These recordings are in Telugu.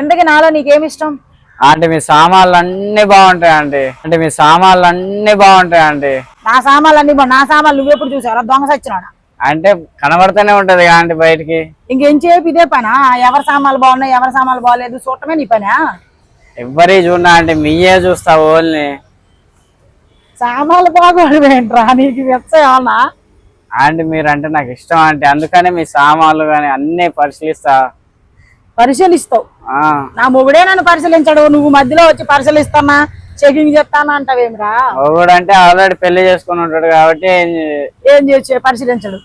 ఎందుకు నాలో నీకేమి ఇష్టం? అంటే మీ సామాన్లు అన్ని బాగుంటాయండి. నా సామాన్లు నా సామాన్లు నువ్వెప్పుడు చూసారా? దొంగ సచ్చినాడా? అంటే కనబడుతూనే ఉంటది అంటే బయటికి. ఇంకేం చేపు ఇదే పనా? ఎవరి సామాన్లు బాగున్నాయి ఎవరి సామాన్లు బాగలేదు చూడటమే నీ పనా? ఎవ్వరి చూడనా అంటే మీయే చూస్తా ఓల్ని. సామాన్లు బాగోడు ఏంట్రా నీకు వెచ్చనా? అంటే మీరంటే నాకు ఇష్టం అంటే అందుకనే మీ సామాన్లు కానీ అన్ని పరిశీలిస్తావు. నా మొగుడే నన్ను పరిశీలించాడు, నువ్వు మధ్యలో వచ్చి పరిశీలిస్తానా చెకింగ్ చేస్తానా అంటావేమిరా? మొగుడు అంటే ఆల్రెడీ పెళ్లి చేసుకుని ఉంటాడు కాబట్టి ఏం చేసి పరిశీలించడు.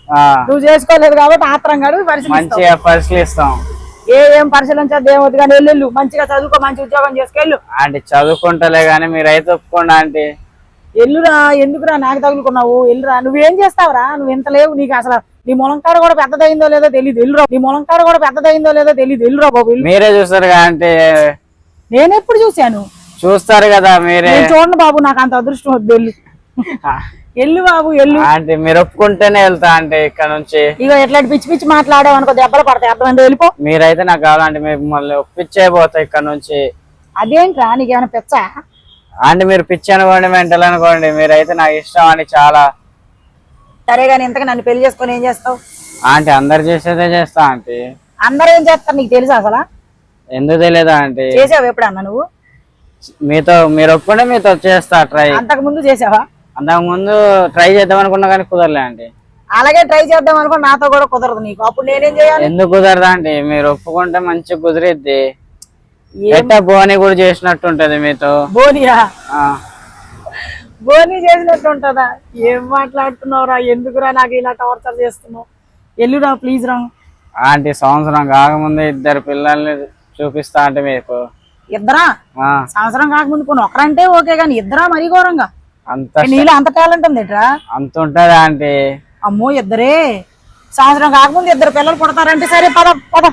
నువ్వు చేసుకోలేదు కాబట్టి ఆత్రం కాదు మంచిగా పరిశీలిస్తాం. ఏం పరిశీలించదు ఏమవుతుంది కానీ వెళ్ళు మంచిగా చదువుకో, మంచి ఉద్యోగం చేసుకెళ్ళు. అంటే చదువుకుంటలే గానీ మీరైతే ఒప్పుకోండి అంటే. ఎల్లురా, ఎందుకురా నాకు తగులుకున్నావు? ఎల్లురా, నువ్వేం చేస్తావురా? నువ్వు ఎంత లేవు, నీకు అసలు నీ ములంకాడ కూడా పెద్దదైందో లేదో తెలియదు. ఎల్లురా బాబు. మీరే చూస్తారు అంటే నేను ఎప్పుడు చూశాను? చూస్తారు కదా మీరే. చూడండి బాబు, నాకు అంత అదృష్టం వద్దు. ఎల్లు బాబు ఎల్లు. అంటే మీరు ఒప్పుకుంటేనే వెళ్తా అంటే ఇక్కడ నుంచి. ఇక ఎట్లాంటి పిచ్చి పిచ్చి మాట్లాడావు అనుకో దెబ్బలు పడతాయి, అర్థమైంది? వెళ్ళిపో. మీరైతే నాకు కావాలంటే మిమ్మల్ని ఒప్పించేపోతా ఇక్కడ నుంచి. అదేంట్రా నీకేమైనా పిచ్చా? అంటే మీరు పిచ్చి అనుకోండి, మెంటల్ అనుకోండి, మీరైతే నాకు ఇష్టం అని చాలా. సరే గాని ఇంతగా నన్ను పెళ్లి చేసుకొని ఏం చేస్తావు? అంటే అందరు చేసేదే చేస్తా అంటే. అందరూ ఏం చేస్తారు నీకు తెలుసా అసలు? ఎందుకు తెలియదా అంటే? చేసావు ఎప్పుడన్నా నువ్వు? మీరు ఒప్పుకుంటే మీతో చేస్తా ట్రై. అంతకు ముందు చేసావా? అంతకు ముందు ట్రై చేద్దాం అనుకున్నా కానీ కుదరలే అంటే. అలాగే ట్రై చేద్దాం అనుకో, నాతో కూడా కుదరదు నీకు. అప్పుడు నేనేం చేయాలి? ఎందుకు కుదరదా అంటే మీరు ఒప్పుకుంటే మంచిగా కుదిరిద్ది. బోని కూడా చేసినట్టు ఉంటది మీతో. బోనియా? బోని చేసినట్టు ఉంటదా? ఏం మాట్లాడుతున్నావురా? ఎందుకురా నాకు ఇలా టార్చర్ చేస్తున్నావు? ఎల్లురా ప్లీజ్ రా. ఆంటీ సంవత్సరం కాకముందే 2 పిల్లల్ని చూపిస్తా అంటే మీకు. ఇద్దరా? సంవత్సరం కాకముందు కొన్ని ఒకరంటే ఓకే గాని ఇద్దరా మరీ ఘోరంగా. నీలో అంత టాలెంట్ ఉంది ఎట్రా? అంత ఉంటదా ఆంటీ? అమ్మో ఇద్దరే సంవత్సరం కాకముందు 2 పిల్లలు పుడతారంటే సరే పద పద.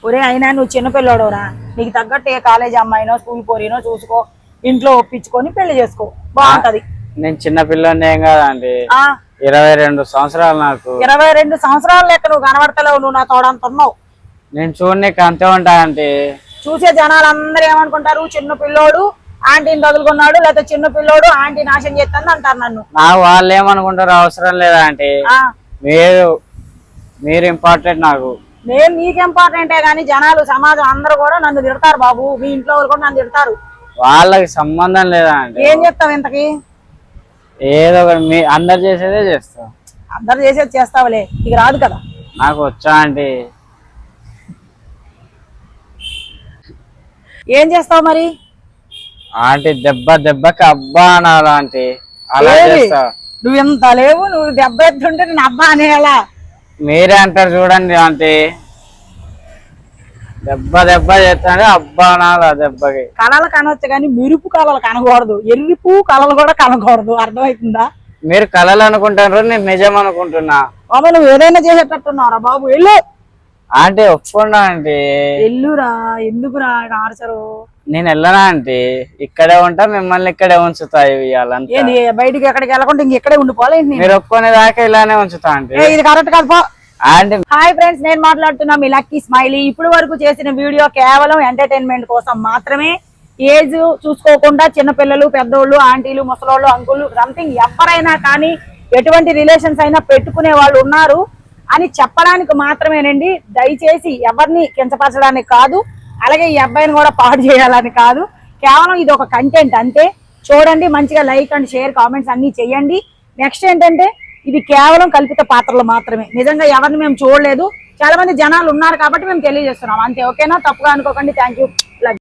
ఒరే అయినా నువ్వు చిన్నపిల్లడోరా, నీకు తగ్గట్టు ఏ కాలేజ్ అమ్మాయినో స్కూల్ పోరినో చూసుకో, ఇంట్లో ఒప్పించుకొని పెళ్లి చేసుకో, బాగుంటది. నేను చిన్న పిల్లని ఏం కాదా అండి, 22 సంవత్సరాలు. నాకు 22 సంవత్సరాలు లెక్క నువ్వు కనబడతలేవు, నువ్వు నా తోడంత ఉన్నావు. నేను చూడనీకి అంతే ఉంటా అంటే. చూసే జనాలు అందరూ ఏమనుకుంటారు? చిన్న పిల్లోడు ఆంటీని తగులుకున్నాడు, లేకపోతే చిన్న పిల్లోడు ఆంటీ నాశనం చేస్తాను అంటారు నన్ను. నాకు వాళ్ళు ఏమనుకుంటారు అవసరం లేదా అంటే. మీరు ఇంపార్టెంట్ నాకు. నేను నీకు ఇంపార్టెంటే గానీ జనాలు సమాజం అందరూ కూడా నన్ను తిడతారు బాబు. మీ ఇంట్లో వాళ్ళు కూడా నన్ను తిడతారు. వాళ్ళకి సంబంధం లేదా అంటే. ఏం చెప్తావు ఇంతకి? ఏదో మీ అందరు చేసేదే చేస్తా. అందరు చేసేది చేస్తావులే, ఇక రాదు కదా. నాకు వచ్చా అంటే. ఏం చేస్తావు మరి? ఆంటీ దెబ్బకి అబ్బా అనాలా ఆంటీ? అలా చేస్తా. నువ్వు ఎంత లేవు, నువ్వు దెబ్బ ఎత్తుంటే నేను అబ్బా అనేలా. మీరే అంటారు చూడండి ఆంటీ, దెబ్బ చేస్తానే అబ్బా అనాలా. దెబ్బకి కళలు కనవచ్చు కానీ మెరుపు కళలు కనకూడదు, ఎరుపు కళలు కూడా కనకూడదు, అర్థమవుతుందా? మీరు కళలు అనుకుంటారు, నేను నిజం అనుకుంటున్నా. బాబు నువ్వు ఏదైనా చేసేటట్టున్నారా బాబు? వెళ్ళు ఆంటీ, ఒప్పుకున్నా ఆంటీ. ఎల్లురా, ఎందుకురా టార్చరు? నేను వెళ్ళనా ఆంటీ, ఇక్కడే ఉంటా, మిమ్మల్ని ఇక్కడే ఉంచుతా. ఇవ్వాలంటే బయటికి ఎక్కడికి వెళ్ళకుండా ఇంక ఇక్కడే ఉండిపోవాలి. మీరు ఒప్పుకునే దాకా ఇలానే ఉంచుతా ఆంటీ. ఇది కరెక్ట్ కాదు. ఆంటీ హాయ్ ఫ్రెండ్స్, నేను మాట్లాడుతున్నా మీ లక్కీ స్మైలీ. ఇప్పుడు వరకు చేసిన వీడియో కేవలం ఎంటర్టైన్మెంట్ కోసం మాత్రమే. ఏజ్ చూసుకోకుండా చిన్నపిల్లలు, పెద్దోళ్ళు, ఆంటీలు, ముసలోళ్ళు, అంకులు, సంథింగ్ ఎవరైనా కానీ ఎటువంటి రిలేషన్స్ అయినా పెట్టుకునే వాళ్ళు ఉన్నారు అని చెప్పడానికి మాత్రమేనండి. దయచేసి ఎవరిని కించపరచడానికి కాదు, అలాగే ఈ అబ్బాయిని కూడా పాడు చేయాలని కాదు. కేవలం ఇది ఒక కంటెంట్ అంతే. చూడండి, మంచిగా లైక్ అండ్ షేర్ కామెంట్స్ అన్ని చెయ్యండి. నెక్స్ట్ ఏంటంటే ఇది కేవలం కల్పిత పాత్రలు మాత్రమే. నిజంగా ఎవరిని మేము చూడలేదు, చాలా మంది జనాలు ఉన్నారు కాబట్టి మేము తెలియజేస్తున్నాం అంతే. ఓకేనా? తప్పుగా అనుకోకండి. Thank you.